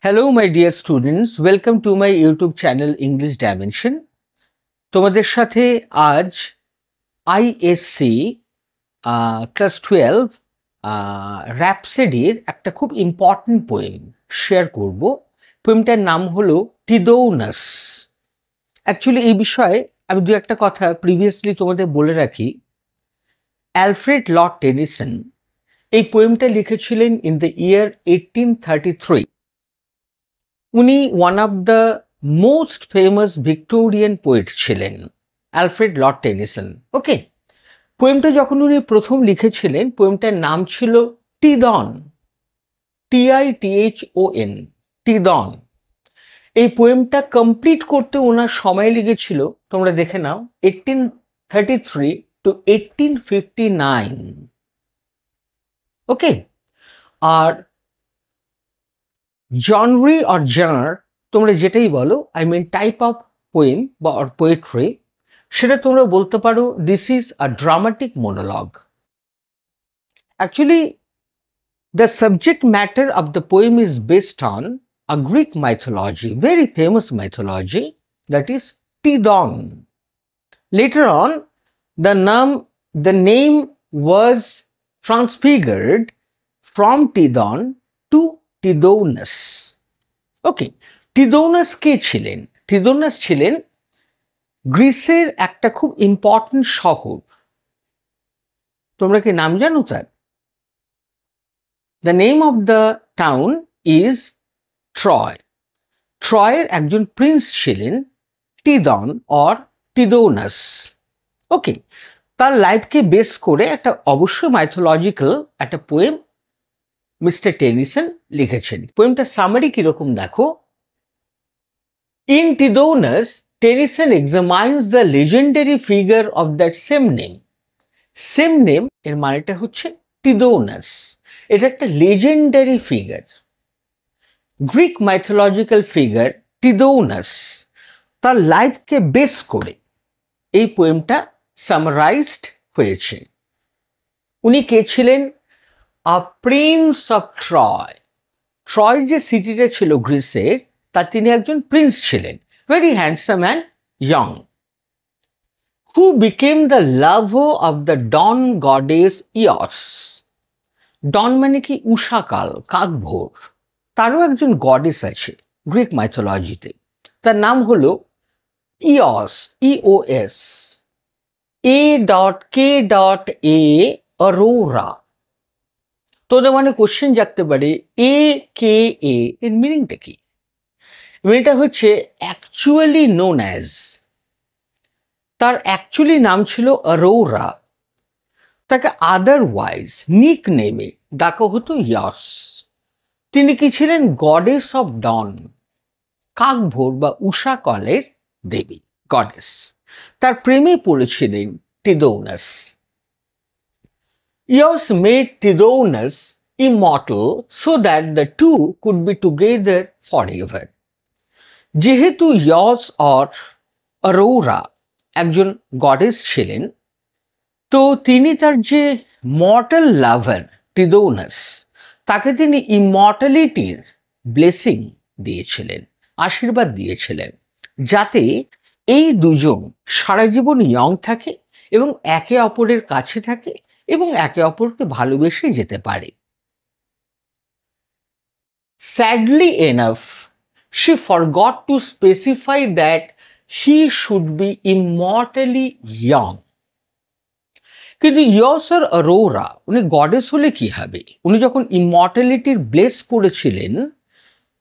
Hello my dear students, welcome to my YouTube channel English Dimension. তোমাদের সাথে আজ ISC class 12 র‍্যাপসোডির একটা খুব ইম্পর্টেন্ট পোয়েম শেয়ার করব। পোয়েমটার নাম হলো টিদৌনাস। অ্যাকচুয়ালি এই বিষয়ে আমি দু একটা কথা প্রিভিয়াসলি তোমাদের বলে রাখি। অ্যালফ্রেড লর্ড টেনিসন এই পোয়েমটা লিখেছিলেন ইন দ্য ইয়ার 1833। উনি one of the most famous Victorian poet ছিলেন, অ্যালফ্রেড লর্ড টেনিসন। ওকে, পোয়েমটা যখন উনি প্রথম লিখেছিলেন, পোয়েমটার নাম ছিল টিদন, TITHON, টিদন। এই পোয়েমটা কমপ্লিট করতে ওনার সময় লেগেছিল, তোমরা দেখে নাও, 1833 to 1859। ওকে, আর জনরি অর জেনার তোমরা যেটাই বলো, I mean type of poem বা অর পোয়েট্রি, সেটা তোমরা বলতে পারো this is a dramatic monologue. Actually the subject matter of the poem is based on a Greek mythology, very famous mythology, that is Tidon. Later on, the name was transfigured from Tidon to টিদৌনাস। ওকে, টিদৌনাস কে ছিলেন? টিদৌনাস ছিলেন গ্রিসের একটা খুব important শহর। তোমরা কি নাম জানো তার? The name of the town is Troy. ট্রয়ের একজন প্রিন্স ছিলেন টিদন অর টিদৌনাস। ওকে, তার লাইফকে বেস করে একটা অবশ্যই মাইথোলজিক্যাল একটা পোয়েম মিস্টার টেনিসন লিখেছেন। পোয়েমটা সামারি কিরকম দেখো। In Tithonus, Tennyson examines the legendary figure of that same name. Same name এর মানেটা হচ্ছে টিদৌনাস। এটা একটা legendary figure, Greek mythological figure Tithonus. তার লাইফকে বেস করে এই পোয়েমটা সামারাইজড হয়েছে। উনি কে ছিলেন? A prince of Troy. Troy যে সিটিটা ছিল গ্রিসের, তার তিনি একজন প্রিন্স ছিলেন, very handsome and young, who became the lover of the dawn goddess Eos. Dawn মানে কি? উষাকাল, কাকভোর। তারও একজন গডেস আছে গ্রিক মাইথোলজিতে, তার নাম হলো ইয়স, EOS, A.K.A অরোরা। তোদের মানে কোশ্চেন জাগতে পারে, AKA এর মিনিংটা কি? মিনিংটা হচ্ছে অ্যাকচুয়ালি নোন অ্যাজ। তার অ্যাকচুয়ালি নাম ছিল অরোরা, তাকে আদারওয়াইজ নিক নেমে ডাকা হতো ইয়স। তিনি কি ছিলেন? গডেস অফ ডন, কাকভোর বা উষাকালের দেবী, গডেস। তার প্রেমে পড়েছিলেন টিদৌনাস। Eos made Tidonus immortal so that the two could be together forever. যেহেতু ইয়স অর অরোরা একজন গডেস ছিলেন, তো তিনি তার যে মর্টাল লাভার টিদৌনাস, তাকে তিনি ইমর্টালিটির ব্লেসিং দিয়েছিলেন, আশীর্বাদ দিয়েছিলেন, যাতে এই দুজন সারা জীবন ইয়ং থাকে এবং একে অপরের কাছে থাকে এবং একে অপরকে ভালোবেসে যেতে পারে। Sadly enough, she forgot to specify that he should be immortally young. কিন্তু ইয়স আর অরোরা উনি গডেস হলে কি হবে? উনি যখন ইমর্টালিটির ব্লেস করেছিলেন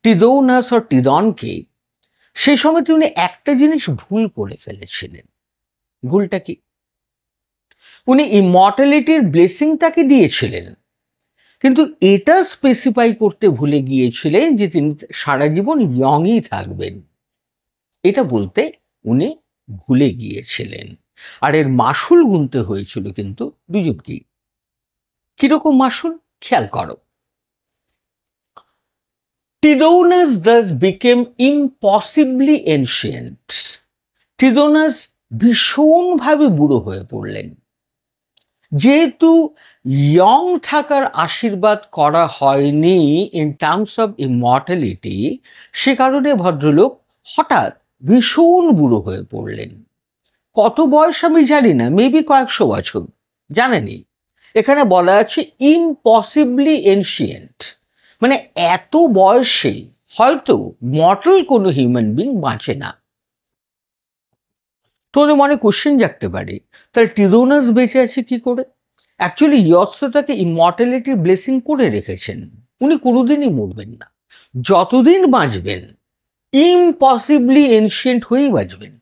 টিদৌনাস আর টিদনকে, সেই সময় তিনি একটা জিনিস ভুল করে ফেলেছিলেন। ভুলটা কি? উনি ইমর্টালিটির ব্লেসিং তাকে দিয়েছিলেন, কিন্তু এটা স্পেসিফাই করতে ভুলে গিয়েছিলেন যে তিনি সারা জীবন ইয়ংই থাকবেন। এটা বলতে উনি ভুলে গিয়েছিলেন। আর এর মাসুল গুনতে হয়েছিল কিন্তু দুজনকেই। কিরকম মাসুল? খেয়াল করো। টিদৌনাস thus became impossibly ancient. টিদৌনাস ভীষণভাবে বুড়ো হয়ে পড়লেন। যেহেতু ইয়ং থাকার আশীর্বাদ করা হয়নি ইন টার্মস অফ ইমর্টালিটি, সে কারণে ভদ্রলোক হঠাৎ ভীষণ বুড়ো হয়ে পড়লেন। কত বয়স আমি জানি না, মেবি কয়েকশো বছর, জানেনি। এখানে বলা আছে ইম্পসিবলি এনশিয়েন্ট, মানে এত বয়সে হয়তো মর্টাল কোনো হিউম্যান বিং বাঁচে না। তোমাদের মনে কোশ্চেন জাগতে পারে, তাহলে টিদোনাস বেঁচে আছে কি করে? অ্যাকচুয়ালি ইয়স তো তাকে ইমর্টালিটির ব্লেসিং করে রেখেছেন। উনি কোনোদিনই মরবেন না, যতদিন বাঁচবেন ইম্পসিবলি এনশিয়েন্ট হয়েই বাঁচবেন।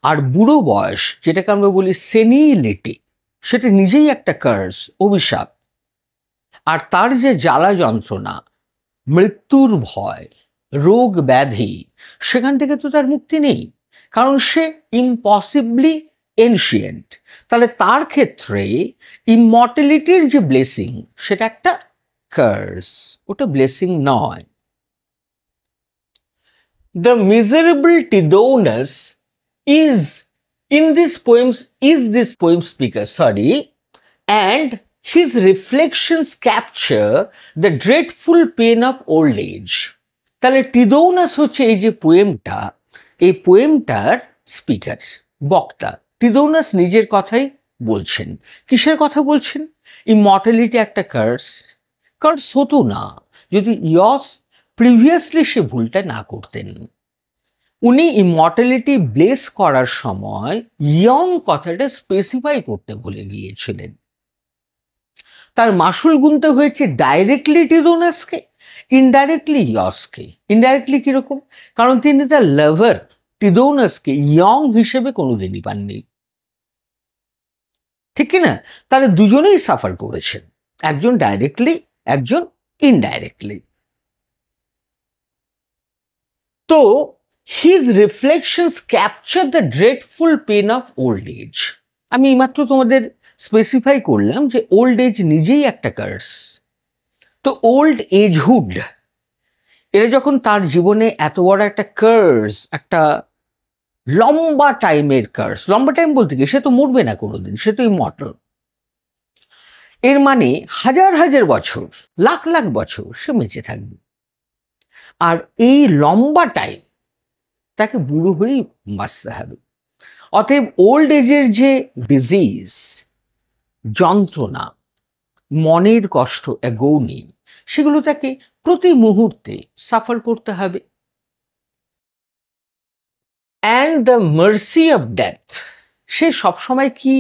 আর বুড়ো বয়স, যেটাকে আমরা বলি সেনিলিটি, সেটা নিজেই একটা কার্স, অভিশাপ। আর তার যে জ্বালা যন্ত্রণা, মৃত্যুর ভয়, রোগ ব্যাধি, সেখান থেকে তো তার মুক্তি নেই, কারণ সে ইম্পসিবলি এনশিয়েন্ট। তাহলে তার ক্ষেত্রে ইমর্টালিটির যে ব্লেসিং, সেটা একটা কার্স, ওটা ব্লেসিং নয়। The miserable Tithonus is this poem speaker, and his reflections capture the dreadful pain of old age. তাহলে টিদোনাস হচ্ছে এই যে পোয়েমটা, এই পোয়েমটার স্পিকার, বক্তা। টিদোনাস নিজের কথাই বলছেন। কিসের কথা বলছেন? ইমর্টালিটি একটা কার্স হতো না যদি ইয়স প্রিভিয়াসলি সে ভুলটা না করতেন। উনি ইমর্টালিটি ব্লেস করার সময় ইয়ং কথাটা স্পেসিফাই করতে ভুলে গিয়েছিলেন। তার মাসুল গুনতে হয়েছে ডাইরেক্টলি টিদোনাসকে, ইনডাইরেক্টলি ইয়সকে। ইনডাইরেক্টলি কিরকম? কারণ তিনি তার লাভার টিদোনাসকে ইয়ং হিসেবে কোনোদিনই পাননি, ঠিক কিনা? তাহলে দুজনেই সাফার করেছেন, একজন ডাইরেক্টলি, একজন ইনডাইরেক্টলি। তো his reflections capture the dreadful pain of old age. আমি এইমাত্র তোমাদের স্পেসিফাই করলাম যে ওল্ড এজ নিজেই একটা কার্স। তো ওল্ড এজহুড, এরা যখন তার জীবনে এত বড় একটা কার্স, একটা লম্বা টাইমের কার্স, লম্বা টাইম বলতে কি, সে তো মরবে না কোনোদিন, সে তো ইমর্টাল। এর মানে হাজার হাজার বছর, লাখ লাখ বছর সে বেঁচে থাকবে। আর এই লম্বা টাইম তাকে বুড়ো হয়েই বাঁচতে হবে। অতএব ওল্ড এজের যে ডিজিজ, যন্ত্রণা, মনের কষ্ট, অ্যাগোনি, সেগুলো তাকে প্রতি মুহূর্তে সাফার করতে হবে। And the mercy of death, সে সবসময় কি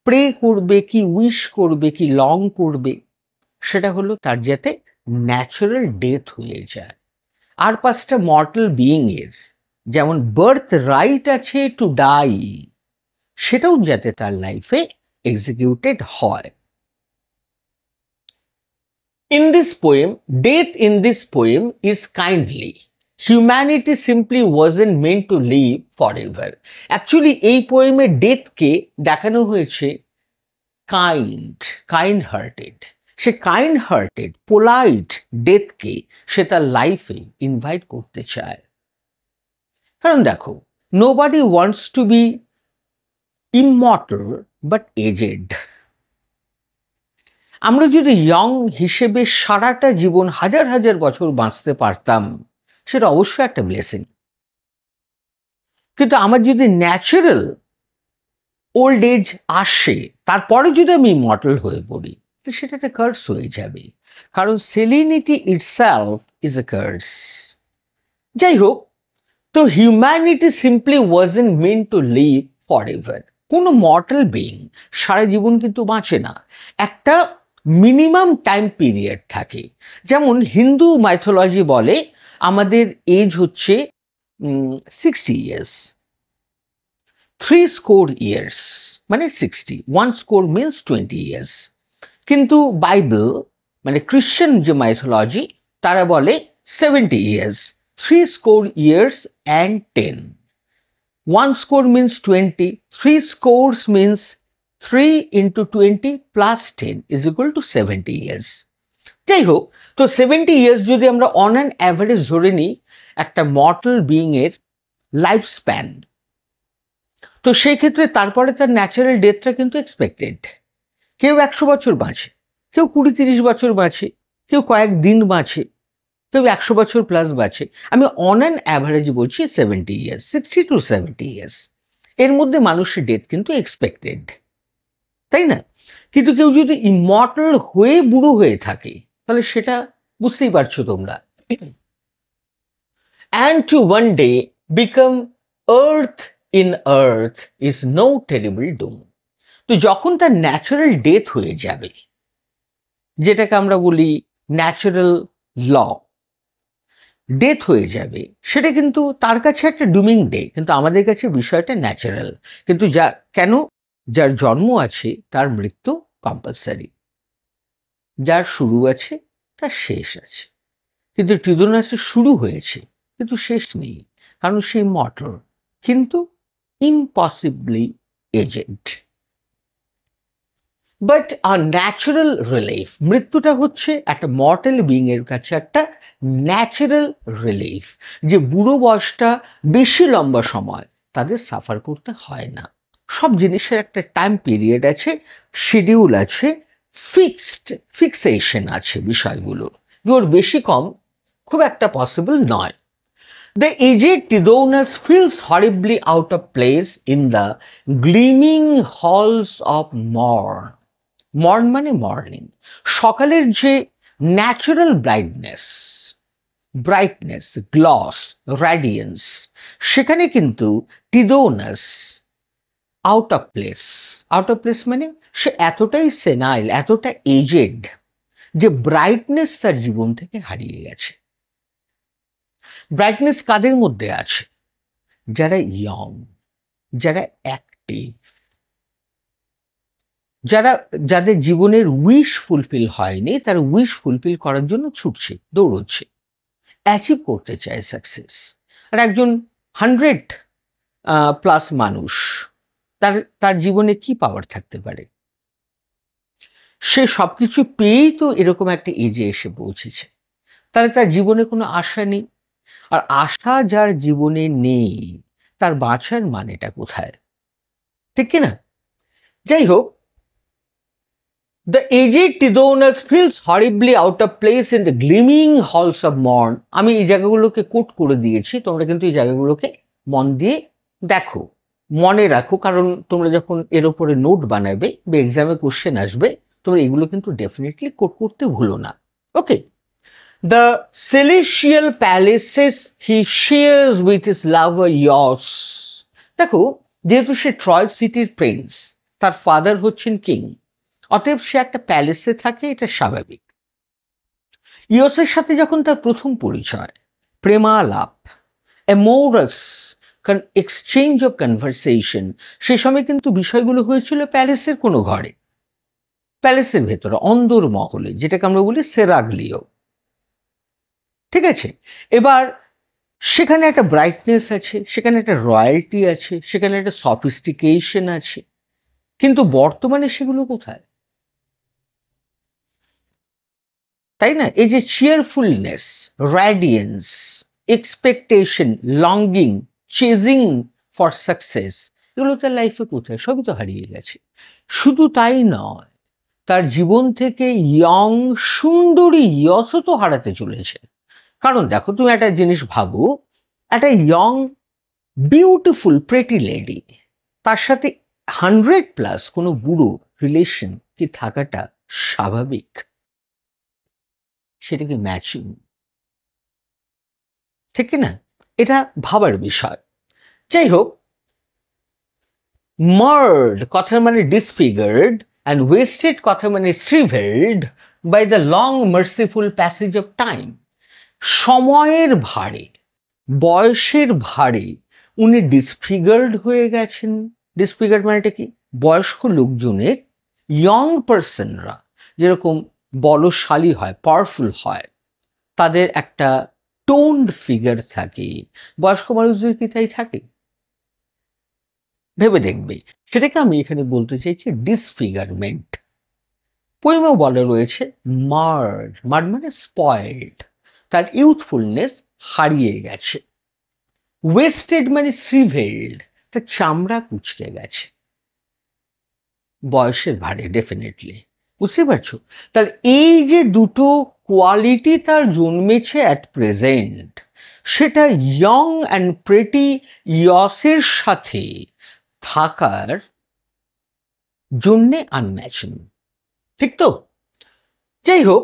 প্রে করবে, কি উইশ করবে, কি লং করবে, সেটা হলো তার যাতে ন্যাচারাল ডেথ হয়ে যায়। আর পাঁচটা মর্টাল বিইংয়ের যেমন বার্থ রাইট আছে টু ডাই, সেটাও যাতে তার লাইফে এক্সিকিউটেড হয়। In this poem, death in this poem is kindly. Humanity simply wasn't meant to live forever. Actually, এই পোয়েমে ডেথকে দেখানো হয়েছে কাইন্ড হার্টেড। সে কাইন্ড হার্টেড, পোলাইট ডেথকে সে তার লাইফে ইনভাইট করতে চায়। কারণ দেখো, nobody wants to be immortal but aged. আমরা যদি ইয়ং হিসেবে সারাটা জীবন হাজার হাজার বছর বাঁচতে পারতাম, সেটা অবশ্যই একটা ব্লেসিং। কিন্তু আমার যদি ন্যাচারাল ওল্ড এজ আসে, তারপরে যদি আমি ইমর্টাল হয়ে পড়ি, সেটা একটা কার্স হয়ে যাবে, কারণ senility itself is a curse. যাই হোক, তো humanity simply wasn't meant to live forever. কোনো মর্টাল বিইং সারা জীবন কিন্তু বাঁচে না, একটা মিনিমাম টাইম পিরিয়ড থাকে। যেমন হিন্দু মাইথোলজি বলে আমাদের এজ হচ্ছে 60 ইয়ার্স, 60 ইয়ার্স মানে 60, 1 মিনস 20 ইয়ার্স। কিন্তু বাইবেল মানে খ্রিশ্চান যে মাইথোলজি, তারা বলে 70 years, 60 years and 10. 1 means 20, 3 means 3 into 20 plus 10 is equal to 70 years. যাই হোক, তো 70 ইয়ার্স যদি আমরা অন অ্যান অ্যাভারেজ ধরে নিই একটা মর্টাল বিইংয়ের লাইফ স্প্যান, তো সেই ক্ষেত্রে তারপরে তার ন্যাচারাল ডেথটা কিন্তু এক্সপেক্টেড। কেউ 100 বছর বাঁচে, কেউ 20-30 বছর বাঁচে, কেউ কয়েকদিন বাঁচে, কেউ 100 বছর প্লাস বাঁচে। আমি অন অ্যান অ্যাভারেজ বলছি 70 ইয়ার্স, 60 to 70 ইয়ার্স। এর মধ্যে মানুষের ডেথ কিন্তু এক্সপেক্টেড, তাই না? কিন্তু কেউ যদি ইমর্টাল হয়ে বুড়ো হয়ে থাকে তাহলে সেটা বুঝতেই পারছো তোমরা। And to one day become earth in earth is no terrible doom. তো যখন তার ন্যাচারাল ডেথ হয়ে যাবে, যেটাকে আমরা বলি ন্যাচারাল ল, ডেথ হয়ে যাবে, সেটা কিন্তু তার কাছে একটা ডুমিং ডে, কিন্তু আমাদের কাছে বিষয়টা ন্যাচারাল। কিন্তু যার জন্ম আছে তার মৃত্যু কম্পালসারি, যার শুরু আছে তার শেষ আছে। কিন্তু টিদোনাসের শুরু হয়েছে কিন্তু শেষ নেই, কারণ সে মর্টাল কিন্তু impossibly aged. But a natural relief, মৃত্যুটা হচ্ছে একটা মর্টাল বিং এর কাছে একটা ন্যাচারাল রিলিফ, যে বুড়ো বয়সটা বেশি লম্বা সময় তাদের সাফার করতে হয় না। সব জিনিসের একটা টাইম পিরিয়ড আছে, শিডিউল আছে, ফিক্সেশন আছে বিষয়গুলোর, ওর বেশি কম খুব একটা পসিবল নয়। The aged Tithonus feels horribly out of place in the gleaming halls of morn. Mourn মানে মর্নিং, সকালের যে ন্যাচারাল ব্রাইটনেস, গ্লস, র্যাডিয়েন্স, সেখানে কিন্তু টিদোনাস আউট অফ প্লেস মানে সে এতটাই সেনাইল, এতটা এজেড যে ব্রাইটনেস তার জীবন থেকে হারিয়ে গেছে। ব্রাইটনেস কাদের মধ্যে আছে? যারা ইয়ং, যারা অ্যাক্টিভ, যাদের জীবনের উইশ ফুলফিল হয়নি, তারা উইশ ফুলফিল করার জন্য ছুটছে, দৌড়চ্ছে, অ্যাচিভ করতে চায় সাকসেস। আর একজন 100+ মানুষ, তার জীবনে কি পাওয়ার থাকতে পারে? সে সবকিছু পেয়েই তো এরকম একটা এজে এসে পৌঁছেছে, তাহলে তার জীবনে কোনো আশা নেই। আর আশা যার জীবনে নেই তার বাঁচার মানেটা কোথায়? ঠিক কিনা? যাই হোক, The aged Tithonus feels horribly out of place in the gleaming halls of morn. আমি এই জায়গাগুলোকে কোট করে দিয়েছি, তোমরা কিন্তু এই জায়গাগুলোকে মন দিয়ে দেখো, মনে রাখো, কারণ তোমরা যখন এর উপরে নোট বানাবে বা এক্সামে কোশ্চেন আসবে, তোমরা এগুলো কিন্তু ডেফিনেটলি কোট করতে ভুলো না। ওকে, The celestial palaces he shares with his lover Eos. দেখো, যেহেতু সে ট্রয় সিটির প্রিন্স, তার ফাদার হচ্ছেন কিং, অতএব সে একটা প্যালেসে থাকে, এটা স্বাভাবিক। ইয়সের সাথে যখন তার প্রথম পরিচয়, প্রেমালাপ, অ্যামোরাস এক্সচেঞ্জ অফ কনভারসেশন, সে সময় কিন্তু বিষয়গুলো হয়েছিল প্যালেসের কোনো ঘরে, প্যালেসের ভেতরে অন্দর মহলে, যেটাকে আমরা বলি সেরাগ্লিও। ঠিক আছে, এবার সেখানে একটা ব্রাইটনেস আছে, সেখানে একটা রয়্যালটি আছে, সেখানে একটা সফিস্টিকেশন আছে, কিন্তু বর্তমানে সেগুলো কোথায়? তাই না? এই যে cheerfulness, radiance, expectation, longing, chasing for success, এগুলো তার লাইফে কোথায়? সবই তো হারিয়ে গেছে। শুধু তাই নয়, তার জীবন থেকে ইয়ং সুন্দরী ইয়সও তো হারাতে চলেছে। কারণ দেখো, তুমি একটা জিনিস ভাবো, একটা ইয়ং বিউটিফুল প্রেটি লেডি, তার সাথে 100+ কোনো বুড়ো রিলেশন কি থাকাটা স্বাভাবিক? সেটা কি ম্যাচিং? ঠিক না? এটা ভাবার বিষয়। যাই হোক, মার্ড কথার মানে ডিসফিগার্ড, অ্যান্ড ওয়েস্টেড কথা মানে shrivelled by the long merciful passage of time. সময়ের ভারে, বয়সের ভারে উনি ডিসফিগার্ড হয়ে গেছেন। ডিসফিগার্ড মানেটা কি? বয়স্ক লোকজনের, ইয়ং পার্সনরা যেরকম বলশালী হয়, পাওয়ারফুল হয়, তাদের একটা টোন্ড ফিগার থাকে, বয়স্ক মানুষদের কি তাই থাকে? ভেবে দেখবে, সেটাকে আমি এখানে বলতে চাইছি ডিসফিগারমেন্ট। পোয়েমেও বলা রয়েছে মার্ড মানে স্পয়েলড, তার ইউথফুলনেস হারিয়ে গেছে। ওয়েস্টেড মানে শ্রিভেলড, তার চামড়া কুচকে গেছে। বয়সের ভারে, ডেফিনেটলি। বুঝতে পারছো? তাহলে এই যে দুটো কোয়ালিটি তার জন্মেছে অ্যাট প্রেজেন্ট, সেটা ইয়ং অ্যান্ড প্রেটি ইয়সের সাথে থাকার জন্যে আনম্যাচিং। ঠিক তো? যাই হোক,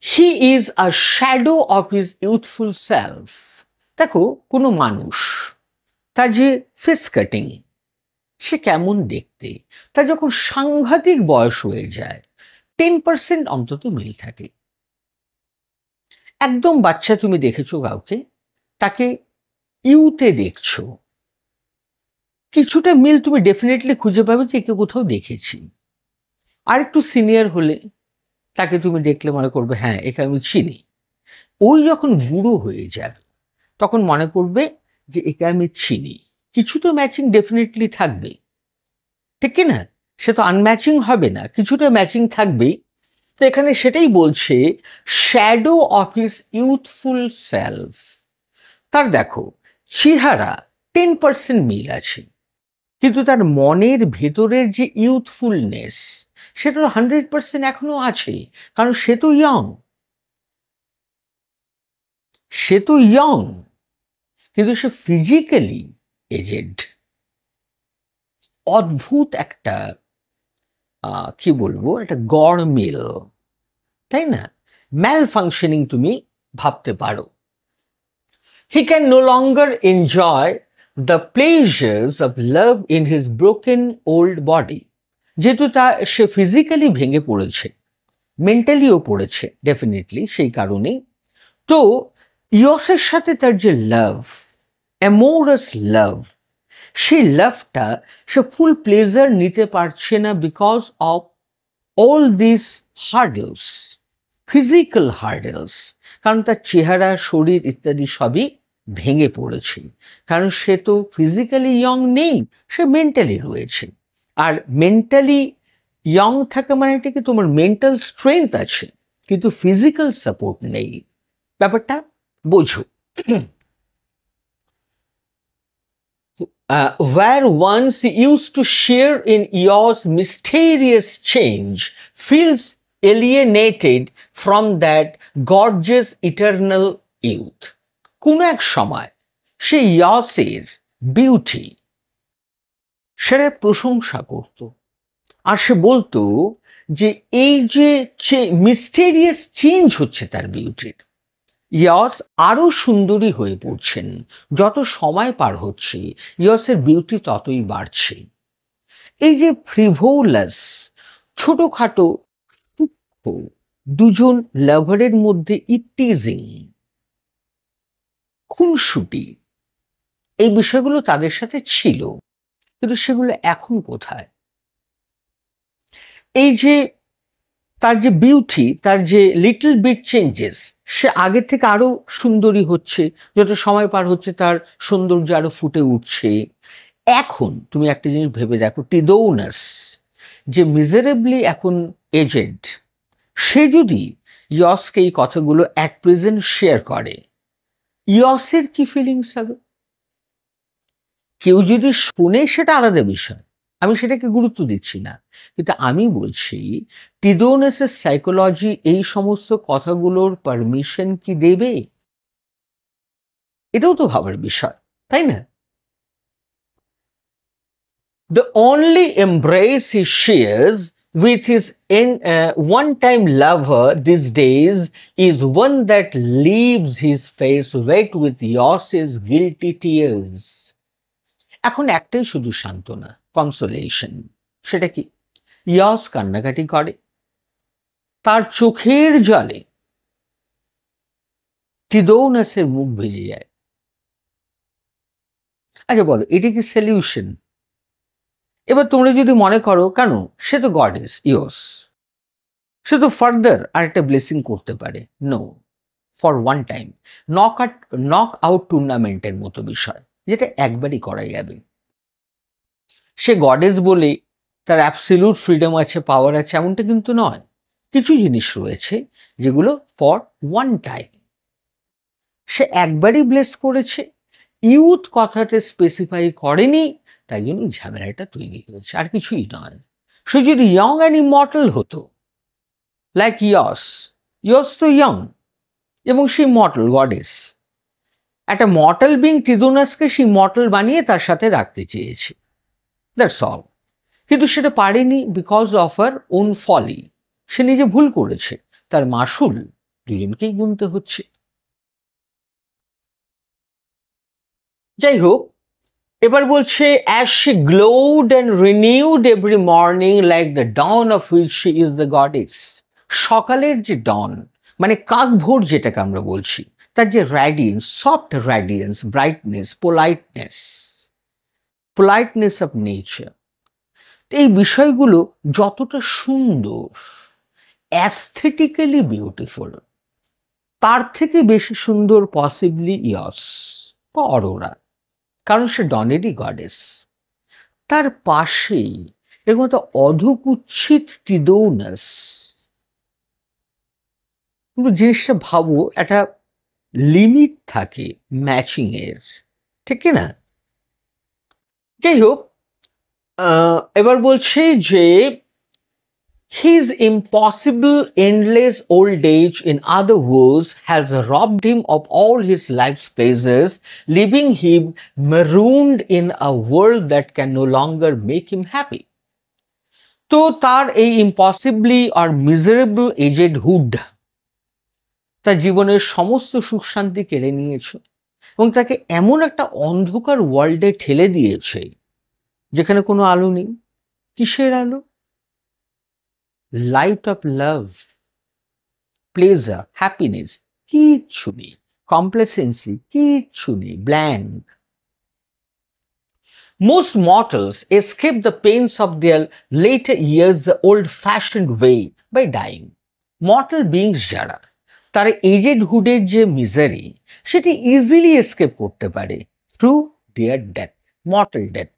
he is a shadow of his youthful self. দেখো, কোনো মানুষ তার যে ফেস কাটিং, সে কেমন দেখতে, তার যখন সাংঘাতিক বয়স হয়ে যায় 10% অন্তত মিল থাকে। একদম বাচ্চা তুমি দেখেছো কাউকে, তাকে ইউতে দেখছো, কিছুটা মিল তুমি ডেফিনেটলি খুঁজে পাবে যে একে কোথাও দেখেছি। আর একটু সিনিয়র হলে তাকে তুমি দেখলে মনে করবে হ্যাঁ একে আমি চিনি। ওই যখন বুড়ো হয়ে যাবে তখন মনে করবে যে একে আমি চিনি। কিছু তো ম্যাচিং ডেফিনেটলি থাকবে, ঠিক কি না? সে তো আনম্যাচিং হবে না, কিছুটা ম্যাচিং থাকবেই। তো এখানে সেটাই বলছে, shadow of his youthful self. তার দেখো চেহারা 10% মিল আছে, কিন্তু তার মনের ভেতরের যে ইউথফুলনেস সেটা 100% এখনো আছে, কারণ সে তো ইয়ং, কিন্তু সে ফিজিক্যালি এজেড। অদ্ভুত একটা কি বলবো, একটা গড় মিল, তাই না? ম্যাল ফাংশনিং তুমি ভাবতে পারো। He can no longer enjoy the pleasures of love in his broken old body. যেহেতু সে ফিজিক্যালি ভেঙে পড়েছে, মেন্টালিও পড়েছে ডেফিনেটলি, সেই কারণেই তো ইয়সের সাথে তার যে লাভ, অ্যামোরাস লাভ, সেই লাভটা সে ফুল প্লেজার নিতে পারছে না because of all this hurdles, physical hurdles. কারণ তার চেহারা, শরীর ইত্যাদি সবই ভেঙে পড়েছে, কারণ সে তো ফিজিক্যালি ইয়ং নেই, সে মেন্টালি রয়েছে। আর মেন্টালি ইয়ং থাকা মানে এটা কি, তোমার মেন্টাল স্ট্রেংথ আছে কিন্তু ফিজিক্যাল সাপোর্ট নেই। ব্যাপারটা বোঝো। Where once he used to share in Eo's mysterious change, feels alienated from that gorgeous eternal youth. কোনো এক সময় সে ইয়সের বিউটি সেটা প্রশংসা করত, আর সে বলতো যে এই যে মিস্টেরিয়াস চেঞ্জ হচ্ছে তার বিউটির, ইয়স আরো সুন্দরী হয়ে পড়ছেন, যত সময় পার হচ্ছে ইয়সের বিউটি ততই বাড়ছে। এই যে ফ্রিভোলাস, ছোটখাটো দুজন লাভারের মধ্যে ইটিজিং, খুনসুটি, এই বিষয়গুলো তাদের সাথে ছিল, কিন্তু সেগুলো এখন কোথায়? এই যে তার যে বিউটি, তার যে লিটল বিট চেঞ্জেস, সে আগের থেকে আরো সুন্দরী হচ্ছে, যত সময় পার হচ্ছে তার সৌন্দর্য আরো ফুটে উঠছে। এখন তুমি একটা জিনিস ভেবে দেখো, টিদৌনাস যে মিজারেবলি এখন এজেড, সে যদি ইয়সকে এই কথাগুলো অ্যাট প্রেজেন্ট শেয়ার করে, ইয়সের কি ফিলিংস হবে? কেউ যদি শুনে সেটা আলাদা বিষয়, আমি সেটাকে গুরুত্ব দিচ্ছি না, কিন্তু আমি বলছি টিদৌনাসের সাইকোলজি এই সমস্ত কথাগুলোর পারমিশন কি দেবে? এটাও তো ভাবার বিষয়, তাই না? The only embrace he shares with his one-time lover these days is one that leaves his face wet with Yos's guilty tears. এখন একটাই শুধু সান্ত্বনা, কনসোলেশন। সেটা কি? ইয়স কান্নাকাটি করে, তার চোখের জলে টিদৌনাসের মুখ ভিজে যায়। আচ্ছা বলো, এটা কি সলিউশন? এবার তোমরা যদি মনে করো কেন, সে তো গডেস ইয়স, সে তো ফার্দার আরেকটা ব্লেসিং করতে পারে। No, for one time, knock out টুর্নামেন্টের মতো বিষয়, যেটা একবারই করা যাবে। সে গডেস বলে তার অ্যাবসলিউট ফ্রিডম আছে, পাওয়ার আছে, এমনটা কিন্তু নয়। কিছু জিনিস রয়েছে যেগুলো ফর ওয়ান টাইম। সে একবারই ব্লেস করেছে, ইউথ কথাটা স্পেসিফাই করেনি, তাই জন্য ঝামেলাটা তৈরি হয়েছে, আর কিছুই নয়। সে যদি ইয়ং অ্যান্ড ইমর্টাল হতো, লাইক ইয়স তো ইয়ং এবং সে মর্টাল গডেস, একটা মর্টাল বিং টিদোনাসকে সে মর্টাল বানিয়ে তার সাথে রাখতে চেয়েছে, দ্যাটস অল। কিন্তু সেটা পারেনি বিকজ অফ হার ওন ফলি। সে নিজে ভুল করেছে, তার মাসুল দুজনকেই গুনতে হচ্ছে। যাই হোক, এবার বলছে as she glowed and renewed every morning like the dawn of which she is the goddess. সকালের যে ডন মানে কাকভোর যেটাকে আমরা বলছি, তার যে radiance, soft radiance, brightness, politeness of nature, এই বিষয়গুলো যতটা সুন্দর, অ্যাস্থেটিক্যালি বিউটিফুল, তার থেকে বেশি সুন্দর পসিবলি ইয়স বা অরোরা, কারণ সে ডনেরই গডেস। তার পাশেই এর মতো অধকুচ্ছিত টিদোনাস। কিন্তু জিনিসটা ভাবো, একটা লিমিট থাকে ম্যাচিং এর, ঠিক না? যাই হোক, এবার বলছে যে his impossible endless old age, in other words, has robbed him of all his life's pleasures, leaving him marooned in a world that can no longer make him happy. তো তার এই ইম্পসিবলি আর মিজারেবল এজেড হুড তার জীবনের সমস্ত সুখ শান্তি কেড়ে নিয়েছে এবং তাকে এমন একটা অন্ধকার ওয়ার্ল্ডে ঠেলে দিয়েছে যেখানে কোনো আলো নেই। কিসের আলো? Light of love, pleasure, happiness কিচ্ছু নেই, কমপ্লেসেন্সি কিচ্ছু নেই, blank. Most mortals escape the pains of their later years the old-fashioned way by dying. Mortal beings যারা, তারা এজেড হুডের যে মিজারি সেটি ইজিলি এসকেপ করতে পারে through their death, mortal death.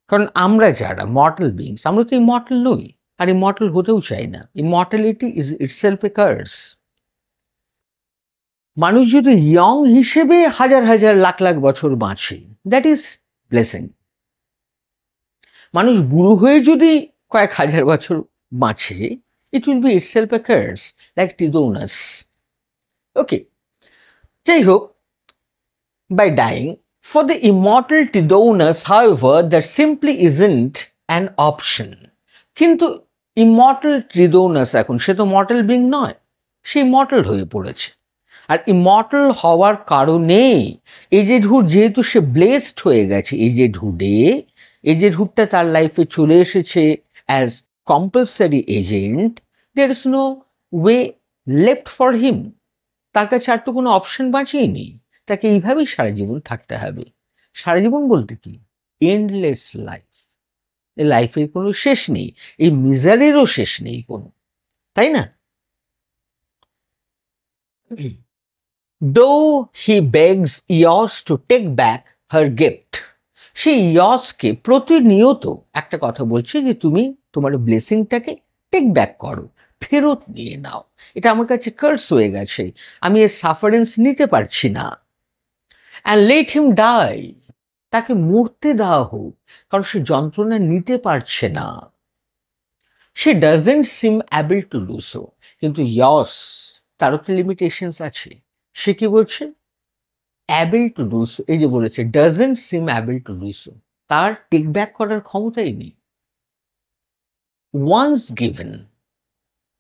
কারণ আমরা যারা মর্টাল বিংস, আমরা তো ইমর্টাল নই, আর ইমর্টাল হতেও চাই না। Immortality is itself a curse. মানুষ যদি ইয়ং হিসেবে হাজার হাজার লাখ লাখ বছর বাঁচে, দ্যাট ইজ ব্লেসিং। মানুষ বুড়ো হয়ে যদি কয়েক হাজার বছর বাঁচে, it will be itself a curse, like Tithonus. Okay, যাই হোক, by dying, for the immortal Tithonus, however, there simply isn't an option. কিন্তু immortal Tithonus এখন সে তো মর্টাল বিং নয়, সে ইমর্টাল হয়ে পড়েছে। আর ইমর্টাল হওয়ার কারণে এজেড হুড, যেহেতু সে ব্লেসড হয়ে গেছে এজেড হুডে, এজেড হুডটা তার লাইফে চলে এসেছে as compulsory agent, there is no way left for him. তার কাছে আর তো কোনো অপশন বাঁচিয়ে নেই, তাকে এইভাবেই সারা জীবন থাকতে হবে। সারা জীবন বলতে কি, এন্ডলেস লাইফ। এই লাইফের কোনো শেষ নেই, এই মিজারেরও শেষ নেই কোনো, তাই না? Though he begs Eos to take back her gift, সেই ইয়সকে প্রতিনিয়ত একটা কথা বলছে যে তুমি তোমার ব্লেসিংটাকে টেক ব্যাক করো, ফেরত নিয়ে নাও, এটা আমার কাছে কার্স হয়ে গেছে, আমি এর সাফারেন্স নিতে পারছি না। অ্যান্ড লেট হিম ডাই, তাকে মরতে দেওয়া হোক, কারণ সে যন্ত্রণা নিতে পারছে না। সে doesn't seem able to do so, কিন্তু ইয়স তারও তো লিমিটেশনস আছে। সে কি বলছে? অ্যাবল টু ডু সো, এই যে বলেছে doesn't seem able to do so, তার টেক ব্যাক করার ক্ষমতাই নেই। once given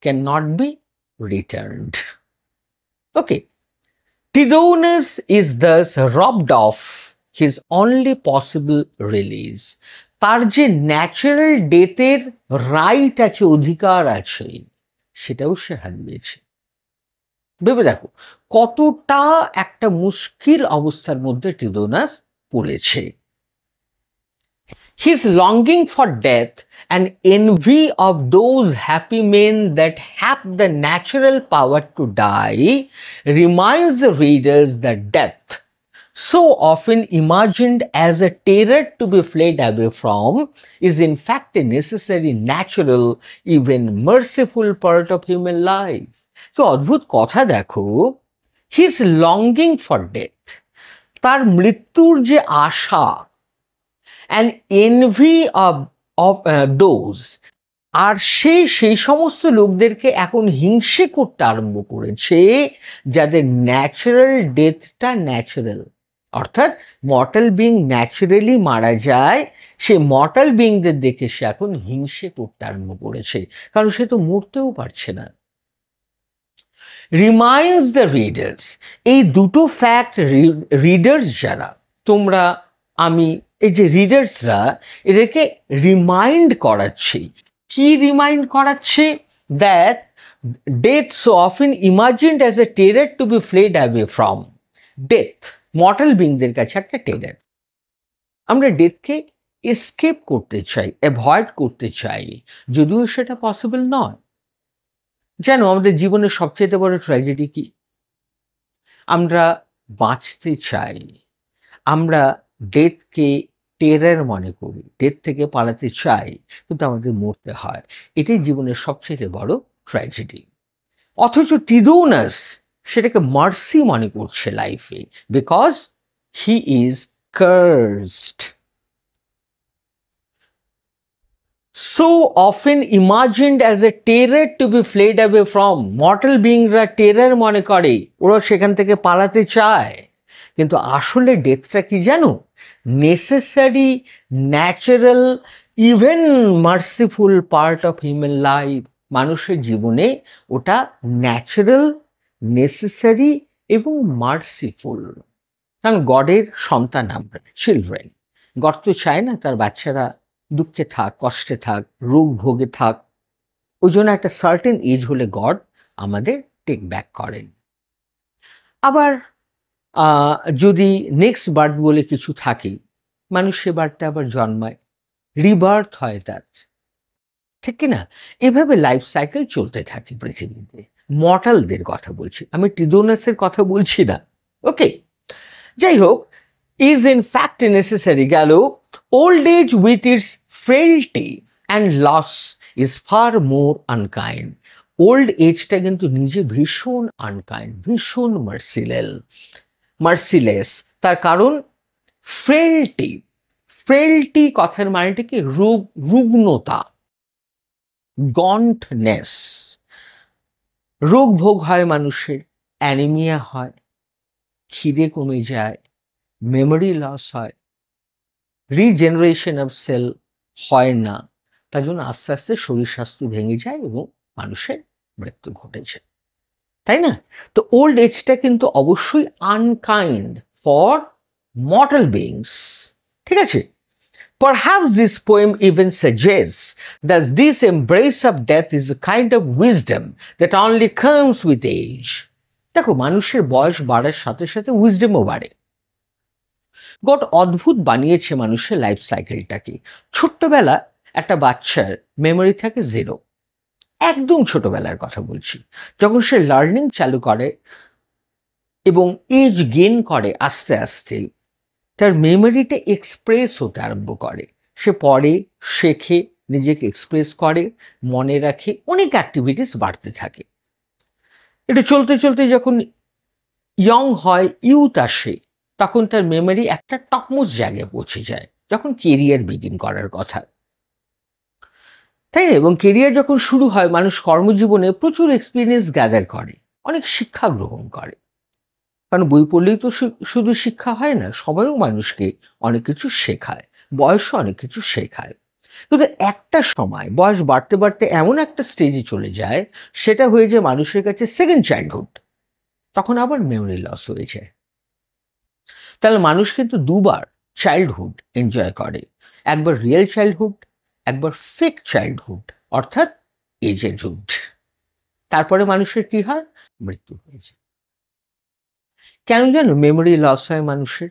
cannot be returned. Okay, Tithonus is thus robbed of his only possible release. তার যে ন্যাচারাল ডেথের রাইট আছে, অধিকার আছে, সেটাও সে হারিয়েছে। ভেবে দেখো কতটা একটা মুশকিল অবস্থার মধ্যে টিথোনাস পড়েছে। His longing for death and envy of those happy men that have the natural power to die reminds the readers that death, so often imagined as a terror to be fled away from, is in fact a necessary, natural, even merciful part of human life. কি অদ্ভুত কথা দেখো, his longing for death, তার মৃত্যুর যে আশা, and NV of those, আর সেই সমস্ত লোকদেরকে এখন হিংসে করতে আরম্ভ করেছে যাদের ন্যাচারাল ডেথটা ন্যাচারাল, অর্থাৎ মর্টাল বিং ন্যাচারালি মারা যায়, সে মর্টাল বিংদের দেখে সে এখন হিংসে করতে আরম্ভ করেছে, কারণ সে তো মরতেও পারছে না। রিমাইন্ডস দ্য রিডার্স, এই দুটো ফ্যাক্ট রিডার্স যারা, তোমরা আমি, এই যে রিডার্সরা, এদেরকে রিমাইন্ড করাচ্ছে। কি রিমাইন্ড করাচ্ছে? That death so often imagined as a terror to be fled away from. Death mortal বিংদের কাছে একটা টেরার। আমরা ডেথকে এসকেপ করতে চাই, অ্যাভয়েড করতে চাই, যদিও সেটা পসিবল নয়। জানো আমাদের জীবনের সবচেয়ে বড় ট্র্যাজেডি কি? আমরা বাঁচতে চাই, আমরা ডেথকে টেরার মনে করি, ডেথ থেকে পালাতে চাই, কিন্তু আমাদের মরতে হয়। এটাই জীবনের সবচেয়ে বড় ট্র্যাজেডি। অথচ টিদোনাস সেটাকে মার্সি মনে করছে লাইফে, because he is cursed. So often imagined as a terror to be fled away from, mortal বিংরা টেরার মনে করে, ওরা সেখান থেকে পালাতে চায়, কিন্তু আসলে ডেথটা কি জানো? Necessary, natural, even merciful part of human life. মানুষের জীবনে ওটা ন্যাচারাল, নেসেসারি এবং মার্সিফুল। কারণ গডের সন্তান আমরা, চিলড্রেন। গড তো চায় না তার বাচ্চারা দুঃখে থাক, কষ্টে থাক, রোগ ভোগে থাক। ওই জন্য একটা সার্টেন এজ হলে গড আমাদের টেক ব্যাক করেন। আবার যদি নেক্সট বার্থ বলে কিছু থাকে, মানুষ সে বার্থটা আবার জন্মায়, রিবার্থ হয় তার, ঠিক কিনা? এভাবে লাইফ সাইকেল চলতে থাকে পৃথিবীতে। মর্টালদের কথা বলছি, আমি টিদোনাসের কথা বলছি না। ওকে, যাই হোক, ইজ ইন ফ্যাক্ট নেসেসারি গেল। Old age with its frailty and loss is far more unkind. Old এজটা কিন্তু নিজে ভীষণ আনকাইন্ড, ভীষণ মার্সিলেস। তার কারণ ফ্রেলটি। ফ্রেলটি কথার মানেটা কি? রুগ্নতা, গন্টনেস। রোগ ভোগ হয় মানুষের, অ্যানিমিয়া হয়, খিদে কমে যায়, মেমোরি লস হয়, রিজেনারেশন অফ সেল হয় না, তার জন্য আস্তে আস্তে শরীর স্বাস্থ্য ভেঙে যায় এবং মানুষের মৃত্যু ঘটেছে, তাই না? তো ওল্ড এজটা কিন্তু অবশ্যই আনকাইন্ড ফর মর্টাল বিংস, ঠিক আছে? Perhaps this poem even suggests that this embrace of death is a kind of wisdom that only comes with age. দেখো, মানুষের বয়স বাড়ার সাথে সাথে উইজডমও বাড়ে। গড অদ্ভুত বানিয়েছে মানুষের লাইফ সাইকেলটাকে। ছোট্টবেলা একটা বাচ্চার মেমোরি থাকে 0, একদম ছোটবেলার কথা বলছি। যখন সে লার্নিং চালু করে এবং এজ গেইন করে, আস্তে আস্তে তার মেমোরিটা এক্সপ্রেস হতে আরম্ভ করে। সে পড়ে, শেখে, নিজেকে এক্সপ্রেস করে, মনে রাখে, অনেক অ্যাক্টিভিটিস বাড়তে থাকে। এটা চলতে চলতে যখন ইয়ং হয়, ইউথ আসে, তখন তার মেমোরি একটা টপমোস্ট জায়গায় পৌঁছে যায়, যখন কেরিয়ার বিগিন করার কথা, তাই না? এবং কেরিয়ার যখন শুরু হয়, মানুষ কর্মজীবনে প্রচুর এক্সপিরিয়েন্স গ্যাদার করে, অনেক শিক্ষা গ্রহণ করে। কারণ বই পড়লেই তো শুধু শিক্ষা হয় না, সবাইও মানুষকে অনেক কিছু শেখায়, বয়সও অনেক কিছু শেখায়। কিন্তু একটা সময় বয়স বাড়তে বাড়তে এমন একটা স্টেজে চলে যায়, সেটা হয়ে যায় মানুষের কাছে সেকেন্ড চাইল্ডহুড। তখন আবার মেমোরি লস হয়ে যায়। তাহলে মানুষ কিন্তু দুবার চাইল্ডহুড এনজয় করে, একবার রিয়েল চাইল্ডহুড, একবার ফেক চাইল্ডহুড, অর্থাৎ এজেডহুড। তারপরে মানুষের কি হয়? মৃত্যু হয়েছে। কেন জানো মেমোরি লস হয় মানুষের?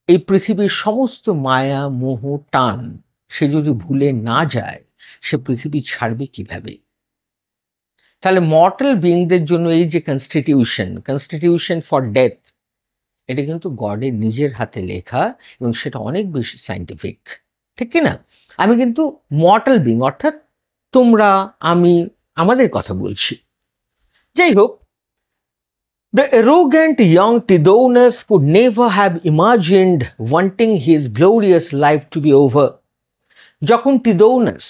এই পৃথিবীর সমস্ত মায়া, মোহ, টান সে যদি ভুলে না যায়, সে পৃথিবী ছাড়বে কিভাবে? তাহলে মর্টাল বিংদের জন্য এই যে কনস্টিটিউশন ফর ডেথ, এটা কিন্তু গডের নিজের হাতে লেখা, এবং সেটা অনেক বেশি সাইন্টিফিক, ঠিক কিনা? আমি কিন্তু মর্টাল বিং অর্থাৎ তোমরা, আমি, আমাদের কথা বলছি। যাই হোক, The arrogant young Tithonus could never have imagined wanting his glorious life to be over. যখন Tithonus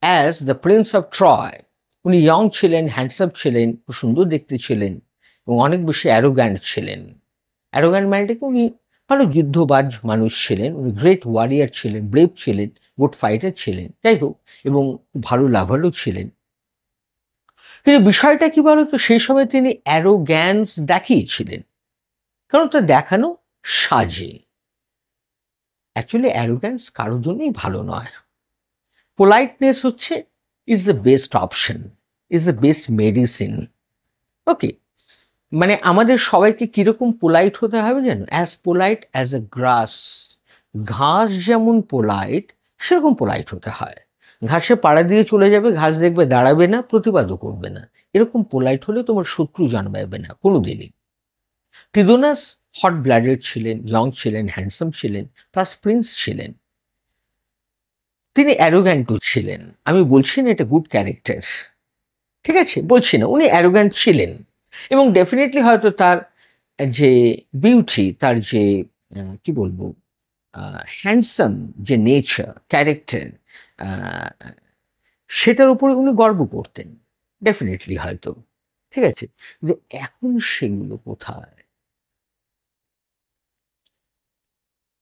as the prince of Troy, উনি ইয়ং ছিলেন, হ্যান্ডসাম ছিলেন, সুন্দর দেখতে ছিলেন এবং অনেক বেশি অ্যারোগ্যান্ট ছিলেন। অ্যারোগ্যান্ট মানে কি, উনি ভালো যুদ্ধবাজ মানুষ ছিলেন, উনি গ্রেট ওয়ারিয়ার ছিলেন, ব্রেভ ছিলেন, গুড ফাইটার ছিলেন, যাই হোক, এবং ভালো লাভারও ছিলেন। কিন্তু বিষয়টা কি বলতো, সেই সময় তিনি অ্যারোগ্যান্স দেখিয়েছিলেন, কারণ তা দেখানো সাজে। অ্যাকচুয়ালি অ্যারোগ্যান্স কারোর জন্যই ভালো নয়। পোলাইটনেস হচ্ছে is the best option, is the best medicine. Okay, মানে আমাদের সবাইকে কিরকম পোলাইট হতে হবে জানো? As polite as a grass. ঘাস যেমন পোলাইট, সেরকম পোলাইট হতে হয়। ঘাসে পাড়া দিয়ে চলে যাবে, ঘাস দেখবে দাঁড়াবে না, প্রতিবাদও করবে না। এরকম পোলাইট হলে তোমার শত্রু জন্মাবে না কোনোদিনই। টিথোনাস হট ব্লাডেড ছিলেন, ইয়ং ছিলেন, হ্যান্ডসাম ছিলেন, প্লাস প্রিন্স ছিলেন। তিনি অ্যারোগ্যান্টও ছিলেন। আমি বলছি না এটা গুড ক্যারেক্টার, ঠিক আছে, বলছি না, উনি অ্যারোগ্যান্ট ছিলেন। এবং ডেফিনেটলি হয়তো তার যে বিউটি, তার যে কি বলবো, হ্যান্ডসাম যে নেচার, ক্যারেক্টার, সেটার উপরে উনি গর্ব করতেন ডেফিনেটলি হয়তো, ঠিক আছে। যে এখন সেগুলো কোথায়?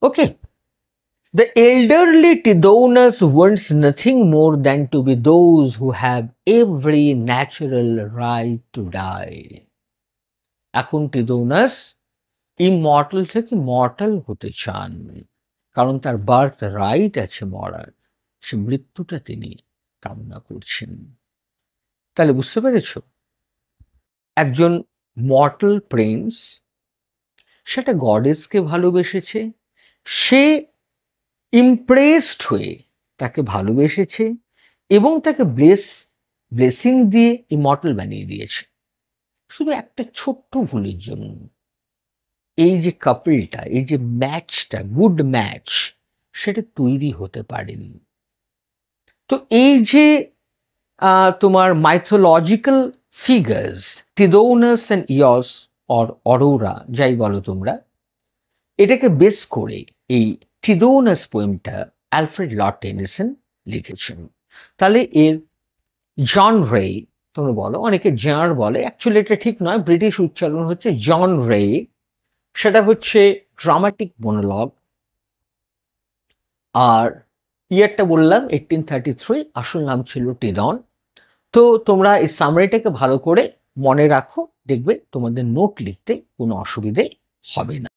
ওকে, the elderly Tithonus wants nothing more than to be those who have every natural right to die. এখন টিথোনাস ইমর্টাল থেকে মর্টাল হতে চান, কারণ তার বার্থ রাইট আছে মরার, সে মৃত্যুটা তিনি কামনা করছেন। তাহলে বুঝতে পেরেছ, একজন মর্টাল প্রিন্স, সেটা গডেসকে ভালোবেসেছে, সে ইমপ্রেসড হয়ে তাকে ভালোবেসেছে এবং তাকে ব্লেসিং দিয়ে ইমর্টাল বানিয়ে দিয়েছে। শুধু একটা ছোট্ট ভুলের জন্য এই যে কাপলটা, এই যে ম্যাচটা, গুড ম্যাচ, সেটা তৈরি হতে পারেনি। তো এই যে তোমার mythological figures, Tithonus and Eos or Aurora, যাই বলো তোমরা, এটাকে বেস করে এই টিথোনাস পোয়েমটা অ্যালফ্রেড লর্ড টেনিসন লিখেছেন। তাহলে এর জন রে, তোমরা বলো, অনেকে জার বলে, অ্যাকচুয়ালি এটা ঠিক নয়, ব্রিটিশ উচ্চারণ হচ্ছে জন রে। সেটা হচ্ছে ড্রামাটিক মনোলগ। আর ইয়ারটা বললাম 1833, আসল নাম ছিল টিদন। তো তোমরা এই সামারিটাকে ভালো করে মনে রাখো, দেখবে তোমাদের নোট লিখতে কোনো অসুবিধে হবে না।